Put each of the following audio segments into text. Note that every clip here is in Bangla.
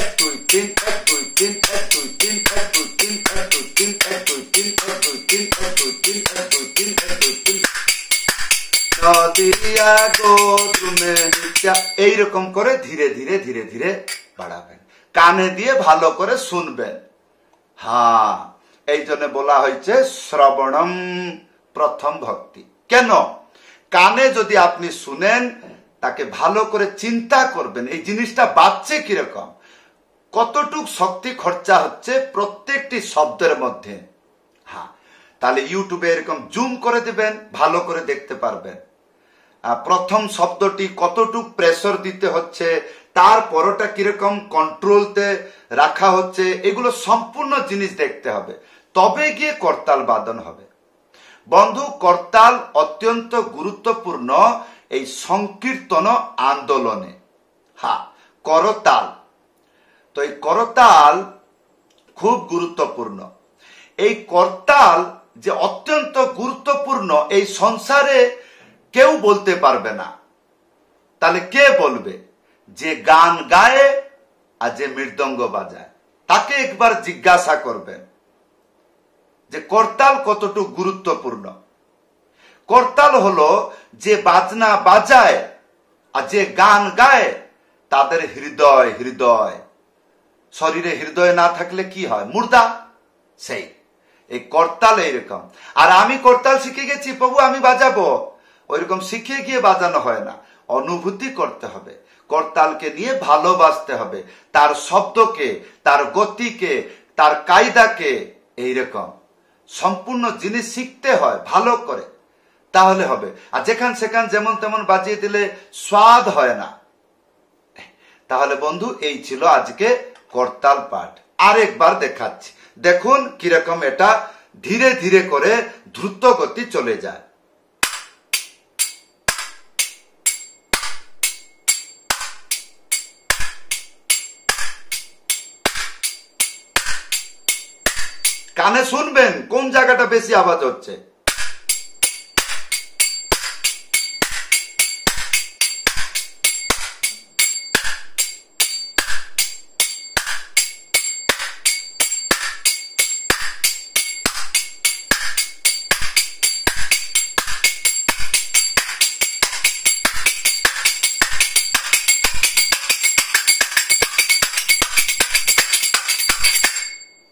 এক দুই তিন এক দুই তিন এক দুই তিন এক দুই তিন এক দুই তিন এক দুই তিন এক দুই তিন এক দুই তিন এক দুই তিন এক দুই তিন নদিয়া গোদ্রুমে নিত্যা, এইরকম করে ধীরে ধীরে ধীরে ধীরে বাড়াবেন, কানে দিয়ে ভালো করে শুনবেন। হ্যাঁ, এই জন্য বলা হয়েছে শ্রবণম প্রথম ভক্তি। কেন? কানে যদি আপনি শুনেন, তাকে ভালো করে চিন্তা করবেন এই জিনিসটা বাজছে কিরকম, কতটুক শক্তি খরচা হচ্ছে প্রত্যেকটি শব্দের মধ্যে। হ্যাঁ, তাহলে ইউটিউবে এরকম জুম করে দিবেন, ভালো করে দেখতে পারবেন প্রথম শব্দটি কতটুক প্রেসার দিতে হচ্ছে, তার পরটা কিরকম কন্ট্রোলতে রাখা হচ্ছে, এগুলো সম্পূর্ণ জিনিস দেখতে হবে, তবে গিয়ে করতাল বাদন হবে। বন্ধু, করতাল অত্যন্ত গুরুত্বপূর্ণ এই সংকীর্তন আন্দোলনে। হ্যাঁ, করতাল, তো এই করতাল খুব গুরুত্বপূর্ণ। এই করতাল যে অত্যন্ত গুরুত্বপূর্ণ এই সংসারে কেউ বলতে পারবে না। তাহলে কে বলবে? যে গান গায় আর যে মৃদঙ্গ বাজায়, তাকে একবার জিজ্ঞাসা করবেন যে করতাল কতটুকু গুরুত্বপূর্ণ। করতাল হলো যে বাজনা বাজায় আর যে গান গায়, তাদের হৃদয় হৃদয়, শরীরে হৃদয় না থাকলে কি হয়? মুর্দা। সেই এই করতাল এইরকম। আর আমি করতাল শিখে গেছি প্রভু, আমি বাজাবো, ওইরকম শিখে গিয়ে বাজানো হয় না, অনুভূতি করতে হবে। করতালকে নিয়ে ভালোবাসতে হবে, তার শব্দকে, তার গতিকে, তার কায়দাকে, এইরকম সম্পূর্ণ জিনিস শিখতে হয় ভালো করে, তাহলে হবে। আর যেখান সেখান যেমন তেমন বাজিয়ে দিলে স্বাদ হয় না। তাহলে বন্ধু, এই ছিল আজকে করতাল পাঠ। আরেকবার দেখাচ্ছি, দেখুন কিরকম এটা ধীরে ধীরে করে দ্রুত গতি চলে যায়। কানে শুনবেন কোন জায়গাটা বেশি আওয়াজ হচ্ছে।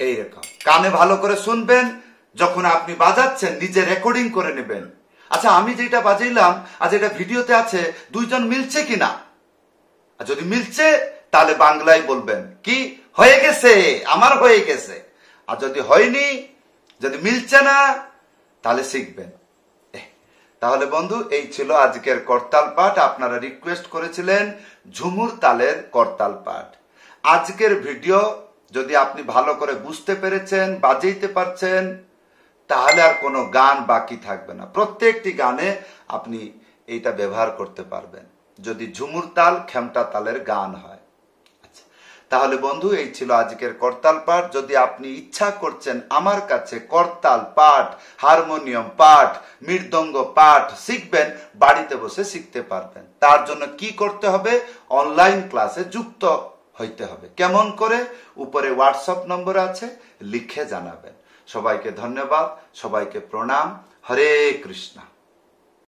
এইরকম কানে ভালো করে শুনবেন, যখন আপনি বাজাচ্ছেন নিজে রেকর্ডিং করে নেবেন। আচ্ছা, আমি যেটা বাজাইলাম আর যেটা ভিডিওতে আছে, দুইজন মিলছে কিনা? আর যদি মিলছে তাহলে বাংলায় বলবেন কি হয়ে গেছে, আমার হয়ে গেছে। আর যদি হয়নি, যদি মিলছে না, তাহলে শিখবেন। তাহলে বন্ধু, এই ছিল আজকের করতাল পাঠ। আপনারা রিকোয়েস্ট করেছিলেন ঝুমুর তালের করতাল পাঠ। আজকের ভিডিও যদি আপনি ভালো করে বুঝতে পেরেছেন, বাজাইতে পারছেন, তাহলে আর কোনো গান বাকি থাকবে না। প্রত্যেকটি গানে আপনি এইটা ব্যবহার করতে পারবেন, যদি ঝুমুর তাল খেমটা তালের গান হয়। আচ্ছা, তাহলে বন্ধু, এই ছিল আজকের করতাল পাঠ। যদি আপনি ইচ্ছা করছেন আমার কাছে করতাল পাঠ, হারমোনিয়াম পাঠ, মৃদঙ্গ পাঠ শিখবেন, বাড়িতে বসে শিখতে পারবেন। তার জন্য কি করতে হবে? অনলাইন ক্লাসে যুক্ত হইতে হবে। কেমন করে? উপরে হোয়াটসঅ্যাপ নম্বর আছে, লিখে জানাবেন। সবাইকে ধন্যবাদ, সবাইকে প্রণাম। হরে কৃষ্ণ।